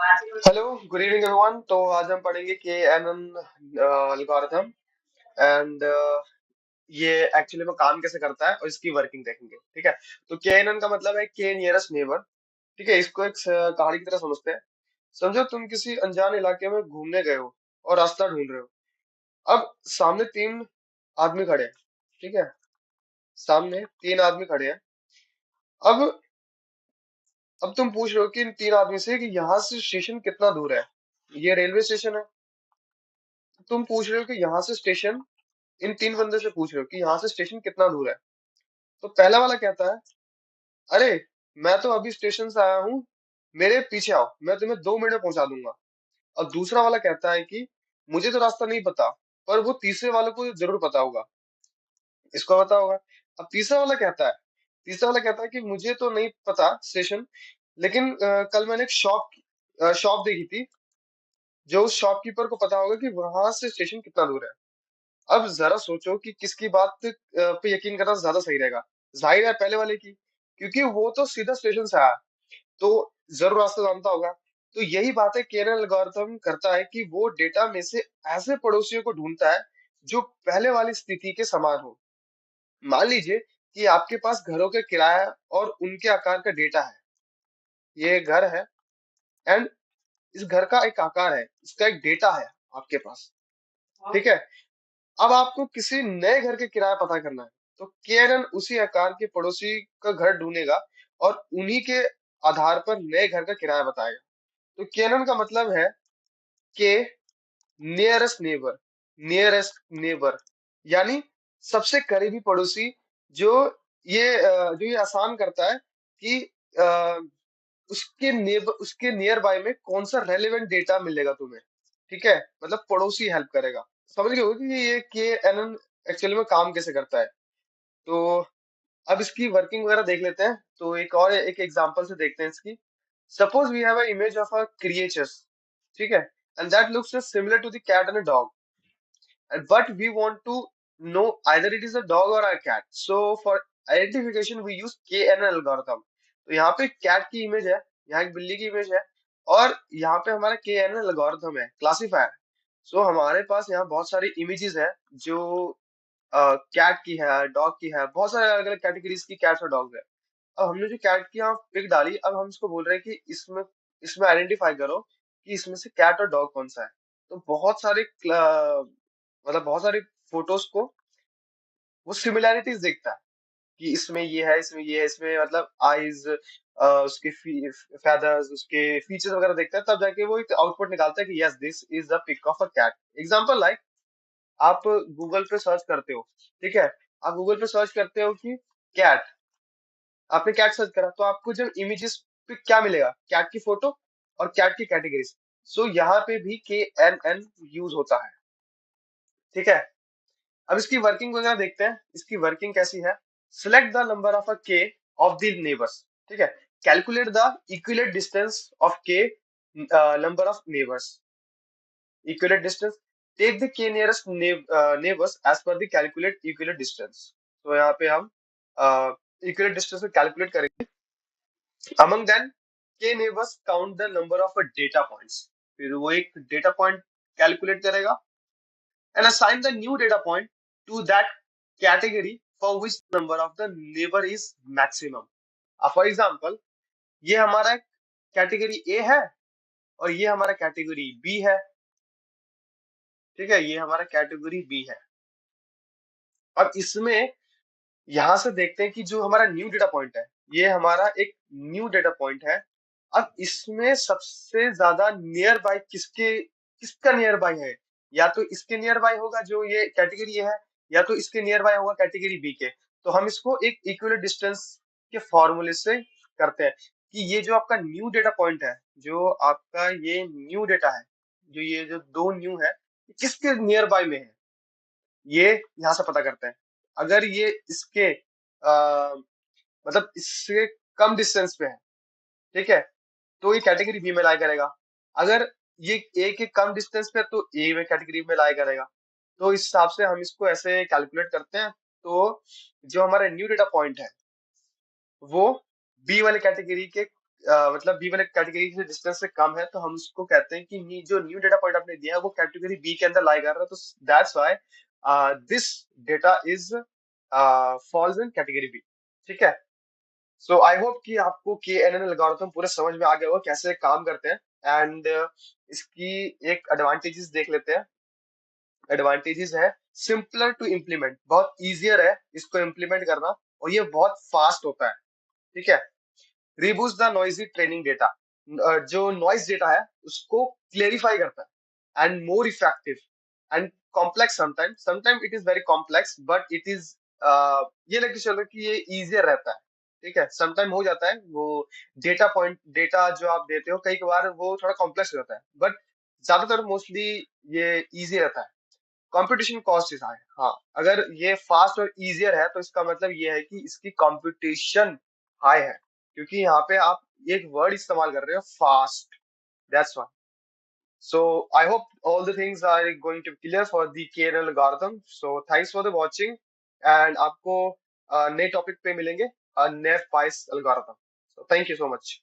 Hello, good evening everyone. तो आज हम पढ़ेंगे के एन एन एल्गोरिथम एंड ये एक्चुअली में काम कैसे करता है और इसकी वर्किंग देखेंगे। ठीक है। तो के एन एन का मतलब है के नियरेस्ट नेबर। ठीक है, इसको एक कहानी की तरह समझते हैं। समझो तुम किसी अनजान इलाके में घूमने गए हो और रास्ता ढूंढ रहे हो। अब सामने तीन आदमी खड़े हैं। ठीक है, सामने तीन आदमी खड़े हैं। अब अब तुम पूछ रहे हो कि इन तीन आदमी से कि यहाँ से स्टेशन कितना दूर है। ये रेलवे स्टेशन है। तुम पूछ रहे हो कि यहाँ से स्टेशन, इन तीन बंदे से पूछ रहे हो कि यहाँ से स्टेशन कितना दूर है। तो पहला वाला कहता है, अरे मैं तो अभी स्टेशन से आया हूँ, मेरे पीछे आओ, मैं तुम्हें 2 मिनट में पहुंचा दूंगा। और दूसरा वाला कहता है कि मुझे तो रास्ता नहीं पता, पर वो तीसरे वाले को जरूर पता होगा, इसको पता होगा। अब तीसरा वाला कहता है कि मुझे तो नहीं पता स्टेशन, लेकिन कल मैंने एक शॉप देखी थी, जो उस शॉपकीपर को पता होगा कि वहां से स्टेशन कितना दूर है। अब जरा सोचो कि किसकी बात पे यकीन करना ज्यादा सही रहेगा। जाहिर है पहले वाले की, क्योंकि वो तो सीधा स्टेशन से आया, तो जरूर रास्ता जानता होगा। तो यही बात है केरल एल्गोरिथम करता है कि वो डेटा में से ऐसे पड़ोसियों को ढूंढता है जो पहले वाली स्थिति के समान हो। मान लीजिए कि आपके पास घरों के किराया और उनके आकार का डेटा है। ये घर है एंड इस घर का एक आकार है, इसका एक डेटा है आपके पास। ठीक है। अब आपको किसी नए घर के किराया पता करना है, तो केएनएन उसी आकार के पड़ोसी का घर ढूंढेगा और उन्हीं के आधार पर नए घर का किराया बताएगा। तो केएनएन का मतलब है के नियरेस्ट नेबर यानी सबसे करीबी पड़ोसी। जो ये आसान करता है कि अ, उसके नियर बाय में कौन सा रेलेवेंट डेटा मिलेगा तुम्हें। ठीक है, मतलब पड़ोसी हेल्प करेगा। समझ गए हो कि ये के एन एन एक्चुअली में काम कैसे करता है। तो अब इसकी वर्किंग वगैरह देख लेते हैं। तो एक एग्जांपल से देखते हैं इसकी। Suppose we have a image of a creatures. ठीक है, and that looks similar to the cat and a dog, but we want to know either it is a dog or a cat. So for identification we use KNN algorithm. तो यहाँ पे cat की image है, यहाँ एक बिल्ली की image है, और यहाँ पे हमारा KNN algorithm है, क्लासिफायर। सो हमारे पास यहाँ बहुत सारी इमेजेस है जो कैट की है, डॉग की है, बहुत सारे अलग अलग कैटेगरीज की कैट्स और डॉग्स है। अब हमने जो कैट की यहाँ पिक डाली, अब हम इसको बोल रहे हैं कि इसमें इसमें आइडेंटिफाई करो कि इसमें से कैट और डॉग कौन सा है। तो बहुत सारे फोटोज को वो सिमिलैरिटीज देखता है कि इसमें ये है, इसमें ये है, इसमें मतलब आईज, उसके फेदर्स, उसके फीचर्स वगैरह देखता है, तब जाके वो एक आउटपुट निकालता है कि yes this is the pic of a cat. Example like आप गूगल पे सर्च करते हो। ठीक है, आप गूगल पे सर्च करते हो कि कैट, आपने कैट सर्च करा तो आपको जब इमेजेस पे क्या मिलेगा, कैट की फोटो और कैट की कैटेगरीज। सो यहाँ पे भी के एन एन यूज होता है। ठीक है, अब इसकी वर्किंग वगैरह देखते हैं। इसकी वर्किंग कैसी है। Select the number of a K of the neighbours. ठीक है, calculate the Euclidean distance of K number of neighbours. Euclidean distance, take the K nearest neighbours as per the calculate Euclidean distance. तो यहाँ पे हम Euclidean distance को calculate करेंगे। Among them, k neighbors count the number of data points. फिर वो एक data point calculate करेगा and assign the new data point to that category for which number of the neighbor is maximum. For example, ये हमारा category A है और ये हमारा कैटेगरी बी है। ठीक है, ये हमारा कैटेगरी बी है। अब इसमें यहां से देखते हैं कि जो हमारा न्यू डेटा पॉइंट है, ये हमारा एक न्यू डेटा पॉइंट है। अब इसमें सबसे ज्यादा नियर बाय किसका नियर बाय है। या तो इसके नियर बाय होगा जो ये कैटेगरी है, या तो इसके नियर बाय होगा कैटेगरी बी के। तो हम इसको एक इक्विवेलेंट डिस्टेंस के फॉर्मूले से करते हैं कि ये जो आपका न्यू डेटा पॉइंट है, जो आपका ये न्यू डेटा है, जो ये जो दो न्यू है, किसके नियर बाय में है, ये यहाँ से पता करते हैं। अगर ये इसके मतलब इससे कम डिस्टेंस पे है, ठीक है, तो ये कैटेगरी बी में लाई करेगा। अगर ये ए के कम डिस्टेंस पे है तो ए में कैटेगरी में लाई करेगा। तो इस हिसाब से हम इसको ऐसे कैलकुलेट करते हैं। तो जो हमारा न्यू डेटा पॉइंट है वो बी वाले कैटेगरी के मतलब बी वाले कैटेगरी से डिस्टेंस से कम है, तो हम उसको कहते हैं कि जो न्यू डेटा पॉइंट आपने दिया है वो कैटेगरी बी के अंदर लाई कर रहा है, तो that's why this data is falls in category B. ठीक है। सो आई होप कि आपको के एन एन एल्गोरिथम पूरा समझ में आ गया होगा कैसे काम करते हैं। एंड इसकी एक एडवांटेजेस देख लेते हैं। एडवांटेजेस है, सिंपलर टू इम्प्लीमेंट, बहुत इजियर है इसको इम्प्लीमेंट करना, और ये बहुत फास्ट होता है। ठीक है। Removes the noisy training data, जो नॉइज डेटा है उसको क्लेरिफाई करता है, and more effective and complex. Sometime it is very complex, but it is ये लेके चलो कि ये इजियर रहता है। ठीक है। समटाइम हो जाता है वो डेटा जो आप देते हो कई बार वो थोड़ा कॉम्प्लेक्स हो जाता है, बट ज्यादातर मोस्टली ये इजी रहता है। Computation cost is high. हाँ, अगर ये फास्ट और इजियर है तो इसका मतलब ये है कि इसकी कंप्यूटेशन हाई है, क्योंकि यहाँ पे आप एक वर्ड इस्तेमाल कर रहे हो, fast. That's why. So I hope all the things are going to clear for the KNN algorithm. So thanks for the watching, and आपको नए टॉपिक पे मिलेंगे, नए पाइस algorithm. So thank you so much.